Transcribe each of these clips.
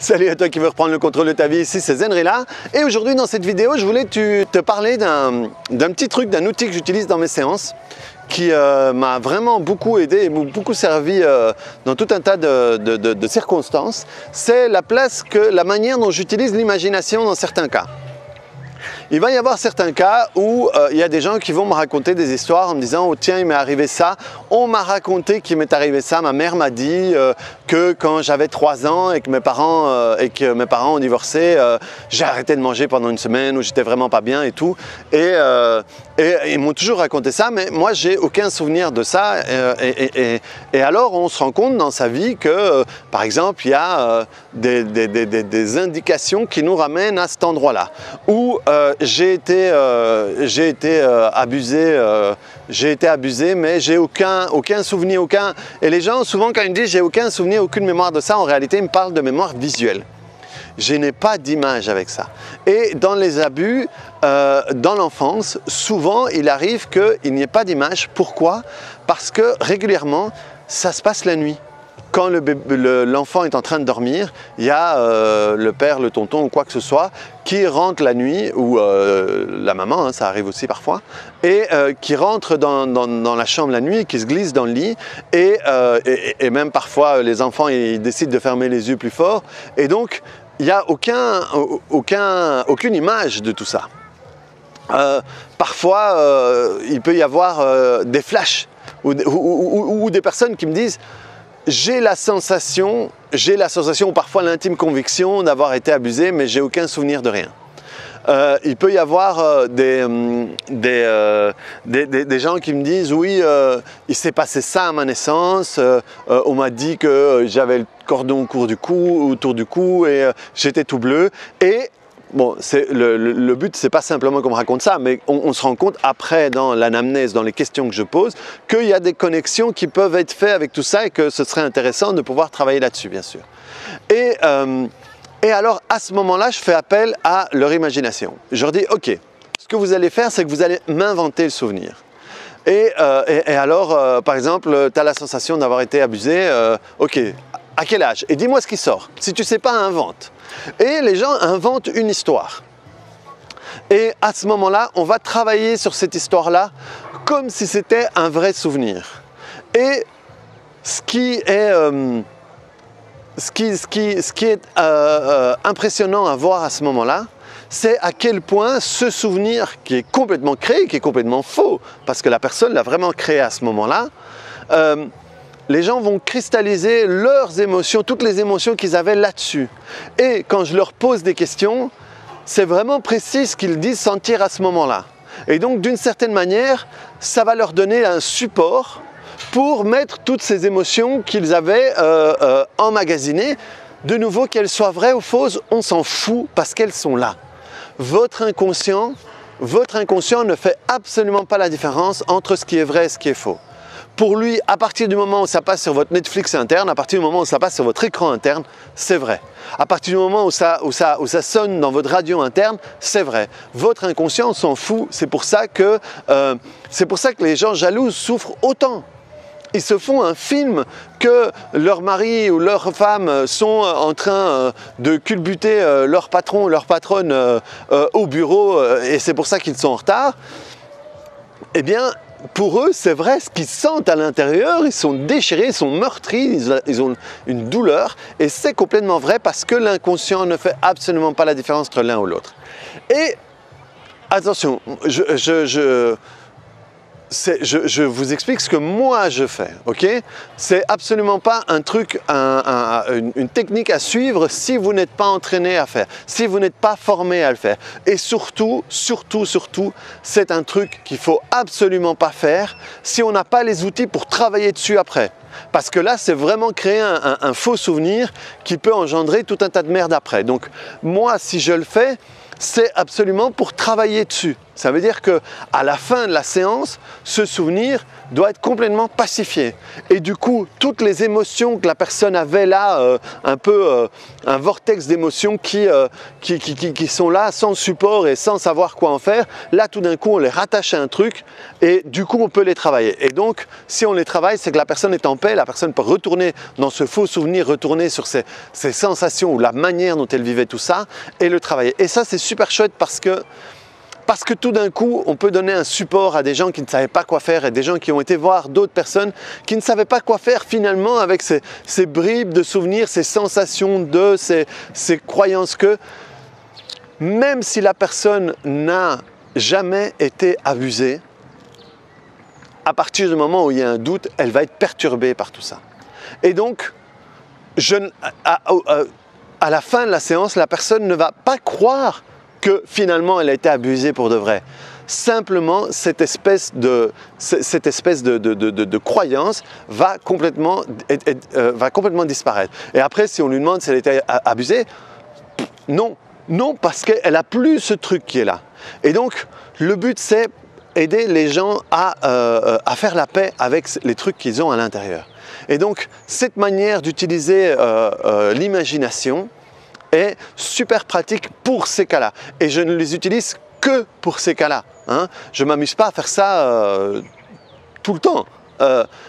Salut à toi qui veux reprendre le contrôle de ta vie, ici c'est Zenrela. Et aujourd'hui dans cette vidéo, je voulais te parler d'un petit truc, d'un outil que j'utilise dans mes séances qui m'a vraiment beaucoup aidé et beaucoup servi dans tout un tas de circonstances. C'est la manière dont j'utilise l'imagination dans certains cas. Il va y avoir certains cas où il y a des gens qui vont me raconter des histoires en me disant « Oh tiens, il m'est arrivé ça, on m'a raconté qu'il m'est arrivé ça, ma mère m'a dit que quand j'avais 3 ans et que mes parents ont divorcé, j'ai arrêté de manger pendant une semaine où j'étais vraiment pas bien et tout. » Et ils m'ont toujours raconté ça, mais moi j'ai aucun souvenir de ça. Et alors on se rend compte dans sa vie que, par exemple, il y a des indications qui nous ramènent à cet endroit-là. Où j'ai été abusé, mais j'ai aucun souvenir, Et les gens, souvent, quand ils me disent « j'ai aucun souvenir, aucune mémoire de ça », en réalité, ils me parlent de mémoire visuelle. Je n'ai pas d'image avec ça. Et dans les abus, dans l'enfance, souvent, il arrive qu'il n'y ait pas d'image. Pourquoi? Parce que régulièrement, ça se passe la nuit. Quand l'enfant est en train de dormir, il y a le père, le tonton ou quoi que ce soit qui rentre la nuit, ou la maman, hein, ça arrive aussi parfois, et qui rentre dans la chambre la nuit, qui se glisse dans le lit, et même parfois les enfants ils décident de fermer les yeux plus fort, et donc il n'y a aucune image de tout ça. Parfois il peut y avoir des flashs ou des personnes qui me disent j'ai la sensation ou parfois l'intime conviction d'avoir été abusé, mais j'ai aucun souvenir de rien. Il peut y avoir des gens qui me disent oui, il s'est passé ça à ma naissance, on m'a dit que j'avais le cordon autour du cou et j'étais tout bleu. Et bon, le but, c'est pas simplement qu'on me raconte ça, mais on se rend compte après dans l'anamnèse, dans les questions que je pose, qu'il y a des connexions qui peuvent être faites avec tout ça et que ce serait intéressant de pouvoir travailler là-dessus, bien sûr. Et alors, à ce moment-là, je fais appel à leur imagination. Je leur dis, ok, ce que vous allez faire, c'est que vous allez m'inventer le souvenir. Et alors, par exemple, tu as la sensation d'avoir été abusé, ok, à quel âge? Et dis-moi ce qui sort. Si tu ne sais pas, invente. Et les gens inventent une histoire. Et à ce moment-là, on va travailler sur cette histoire-là comme si c'était un vrai souvenir. Et ce qui est impressionnant à voir à ce moment-là, c'est à quel point ce souvenir qui est complètement créé, qui est complètement faux, parce que la personne l'a vraiment créé à ce moment-là, les gens vont cristalliser leurs émotions, toutes les émotions qu'ils avaient là-dessus. Et quand je leur pose des questions, c'est vraiment précis ce qu'ils disent sentir à ce moment-là. Et donc, d'une certaine manière, ça va leur donner un support pour mettre toutes ces émotions qu'ils avaient emmagasinées. De nouveau, qu'elles soient vraies ou fausses, on s'en fout parce qu'elles sont là. Votre inconscient ne fait absolument pas la différence entre ce qui est vrai et ce qui est faux. Pour lui, à partir du moment où ça passe sur votre Netflix interne, à partir du moment où ça passe sur votre écran interne, c'est vrai. À partir du moment où ça sonne dans votre radio interne, c'est vrai. Votre inconscient s'en fout. C'est pour ça que les gens jaloux souffrent autant. Ils se font un film que leur mari ou leur femme sont en train de culbuter leur patron ou leur patronne au bureau et c'est pour ça qu'ils sont en retard. Eh bien, pour eux, c'est vrai, ce qu'ils sentent à l'intérieur, ils sont déchirés, ils sont meurtris, ils ont une douleur. Et c'est complètement vrai parce que l'inconscient ne fait absolument pas la différence entre l'un ou l'autre. Et attention, je vous explique ce que moi je fais, ok? C'est absolument pas un truc, une technique à suivre si vous n'êtes pas entraîné à faire, si vous n'êtes pas formé à le faire. Et surtout, c'est un truc qu'il faut absolument pas faire si on n'a pas les outils pour travailler dessus après. Parce que là, c'est vraiment créer un faux souvenir qui peut engendrer tout un tas de merde après. Donc moi, si je le fais, c'est absolument pour travailler dessus. Ça veut dire qu'à la fin de la séance, ce souvenir doit être complètement pacifié. Et du coup, toutes les émotions que la personne avait là, un peu un vortex d'émotions qui sont là sans support et sans savoir quoi en faire, là tout d'un coup on les rattache à un truc et du coup on peut les travailler. Et donc, si on les travaille, c'est que la personne est en paix, la personne peut retourner dans ce faux souvenir, retourner sur ses sensations ou la manière dont elle vivait tout ça et le travailler. Et ça c'est super chouette parce que tout d'un coup, on peut donner un support à des gens qui ne savaient pas quoi faire et des gens qui ont été voir d'autres personnes qui ne savaient pas quoi faire finalement avec ces bribes de souvenirs, ces sensations ces croyances que même si la personne n'a jamais été abusée, à partir du moment où il y a un doute, elle va être perturbée par tout ça. Et donc, à la fin de la séance, la personne ne va pas croire que finalement elle a été abusée pour de vrai. Simplement, cette espèce de croyance va complètement disparaître. Et après, si on lui demande si elle a été abusée, non, parce qu'elle n'a plus ce truc qui est là. Et donc, le but, c'est aider les gens à faire la paix avec les trucs qu'ils ont à l'intérieur. Et donc, cette manière d'utiliser l'imagination est super pratique pour ces cas-là. Et je ne les utilise que pour ces cas-là. Hein. Je ne m'amuse pas à faire ça tout le temps.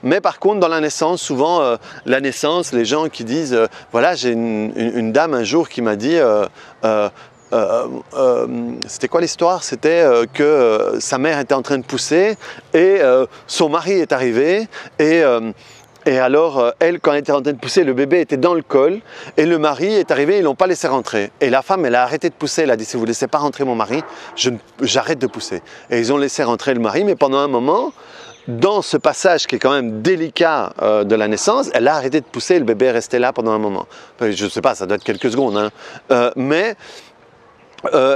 Mais par contre, dans la naissance, souvent, la naissance, les gens qui disent voilà, j'ai une dame un jour qui m'a dit c'était quoi l'histoire? C'était que sa mère était en train de pousser et son mari est arrivé et alors, elle, quand elle était en train de pousser, le bébé était dans le col et le mari est arrivé, ils ne l'ont pas laissé rentrer. Et la femme, elle a arrêté de pousser, elle a dit « si vous ne laissez pas rentrer mon mari, j'arrête de pousser ». Et ils ont laissé rentrer le mari, mais pendant un moment, dans ce passage qui est quand même délicat de la naissance, elle a arrêté de pousser et le bébé est resté là pendant un moment. Je ne sais pas, ça doit être quelques secondes, hein.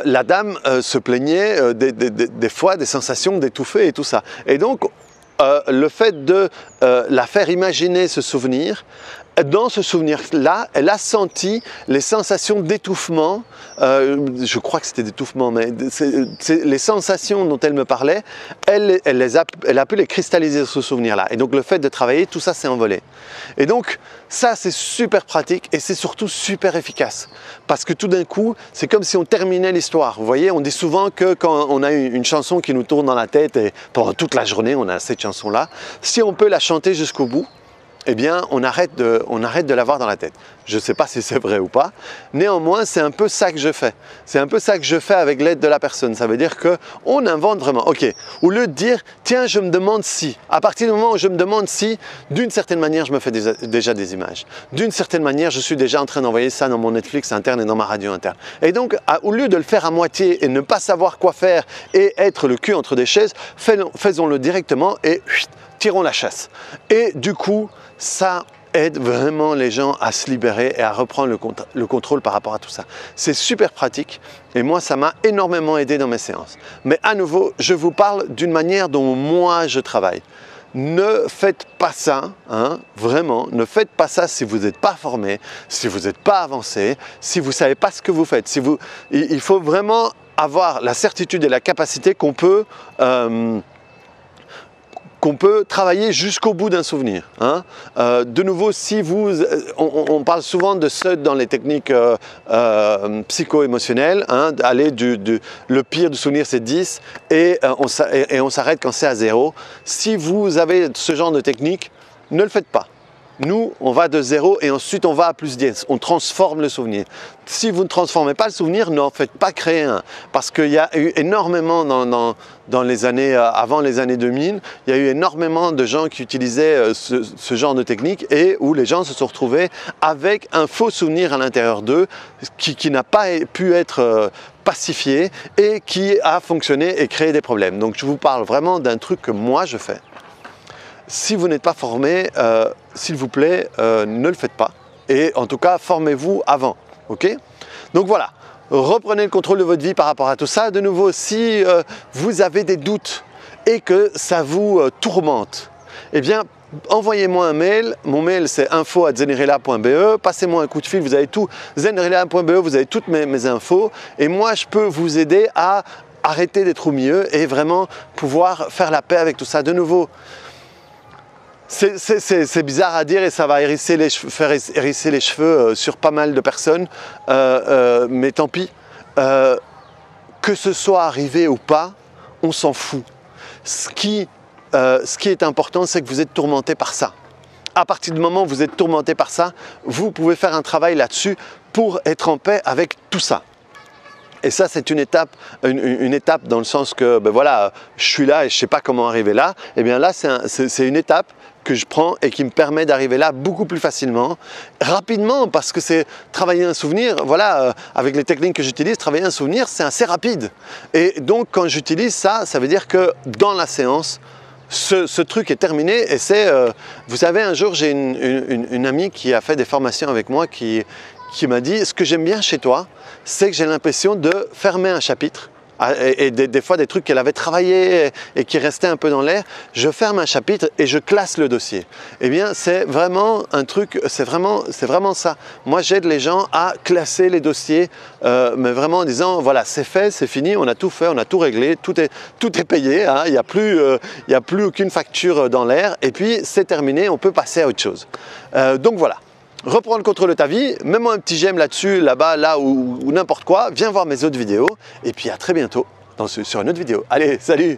La dame se plaignait des fois des sensations d'étouffer et tout ça. Et donc, le fait de la faire imaginer ce souvenir, dans ce souvenir-là, elle a senti les sensations d'étouffement, je crois que c'était d'étouffement, mais les sensations dont elle me parlait, elle a pu les cristalliser dans ce souvenir-là. Et donc le fait de travailler, tout ça s'est envolé. Et donc ça c'est super pratique et c'est surtout super efficace. Parce que tout d'un coup, c'est comme si on terminait l'histoire. Vous voyez, on dit souvent que quand on a une chanson qui nous tourne dans la tête et pendant toute la journée, on a cette chanson-là, si on peut la chanter jusqu'au bout, eh bien, on arrête de l'avoir dans la tête. Je ne sais pas si c'est vrai ou pas. Néanmoins, c'est un peu ça que je fais. C'est un peu ça que je fais avec l'aide de la personne. Ça veut dire qu'on invente vraiment. Ok, au lieu de dire, tiens, je me demande si. À partir du moment où je me demande si, d'une certaine manière, je me fais déjà des images. D'une certaine manière, je suis déjà en train d'envoyer ça dans mon Netflix interne et dans ma radio interne. Et donc, au lieu de le faire à moitié et ne pas savoir quoi faire et être le cul entre des chaises, faisons-le directement et tirons la chasse. Et du coup, ça aide vraiment les gens à se libérer et à reprendre le contrôle par rapport à tout ça. C'est super pratique et moi, ça m'a énormément aidé dans mes séances. Mais à nouveau, je vous parle d'une manière dont moi, je travaille. Ne faites pas ça, hein, vraiment, ne faites pas ça si vous n'êtes pas formé, si vous n'êtes pas avancé, si vous ne savez pas ce que vous faites. Il faut vraiment avoir la certitude et la capacité qu'on peut travailler jusqu'au bout d'un souvenir. Hein. De nouveau, si on parle souvent de ça dans les techniques psycho-émotionnelles, hein, aller le pire du souvenir c'est 10 et on s'arrête quand c'est à 0. Si vous avez ce genre de technique, ne le faites pas. Nous, on va de 0 et ensuite on va à plus 10. On transforme le souvenir. Si vous ne transformez pas le souvenir, n'en faites pas créer un. Parce qu'il y a eu énormément dans les années, avant les années 2000, il y a eu énormément de gens qui utilisaient ce genre de technique et où les gens se sont retrouvés avec un faux souvenir à l'intérieur d'eux qui n'a pas pu être pacifié et qui a fonctionné et créé des problèmes. Donc je vous parle vraiment d'un truc que moi je fais. Si vous n'êtes pas formé, s'il vous plaît, ne le faites pas. Et en tout cas, formez-vous avant. Okay ? Donc voilà, reprenez le contrôle de votre vie par rapport à tout ça. De nouveau, si vous avez des doutes et que ça vous tourmente, eh bien, envoyez-moi un mail. Mon mail, c'est info@zenirela.be. Passez-moi un coup de fil. Vous avez tout. Zenirela.be, vous avez toutes mes infos. Et moi, je peux vous aider à arrêter d'être au milieu et vraiment pouvoir faire la paix avec tout ça. De nouveau, c'est bizarre à dire et ça va hérisser les cheveux, faire hérisser les cheveux sur pas mal de personnes, mais tant pis. Que ce soit arrivé ou pas, on s'en fout. Ce qui est important, c'est que vous êtes tourmenté par ça. À partir du moment où vous êtes tourmenté par ça, vous pouvez faire un travail là-dessus pour être en paix avec tout ça. Et ça, c'est une étape dans le sens que, ben voilà, je suis là et je ne sais pas comment arriver là. Et bien là, c'est une étape que je prends et qui me permet d'arriver là beaucoup plus facilement, rapidement, parce que c'est travailler un souvenir. Voilà, avec les techniques que j'utilise, travailler un souvenir, c'est assez rapide. Et donc, quand j'utilise ça, ça veut dire que dans la séance, ce truc est terminé et c'est, vous savez, un jour j'ai une amie qui a fait des formations avec moi qui m'a dit, ce que j'aime bien chez toi, c'est que j'ai l'impression de fermer un chapitre et des fois des trucs qu'elle avait travaillé et qui restaient un peu dans l'air, je ferme un chapitre et je classe le dossier. Eh bien, c'est vraiment un truc, c'est vraiment ça. Moi, j'aide les gens à classer les dossiers, mais vraiment en disant, voilà, c'est fait, c'est fini, on a tout fait, on a tout réglé, tout est payé, hein, il n'y a plus aucune facture dans l'air, et puis c'est terminé, on peut passer à autre chose. Donc voilà. Reprends le contrôle de ta vie, mets-moi un petit j'aime là-dessus, là-bas, là ou n'importe quoi, viens voir mes autres vidéos et puis à très bientôt sur une autre vidéo. Allez, salut!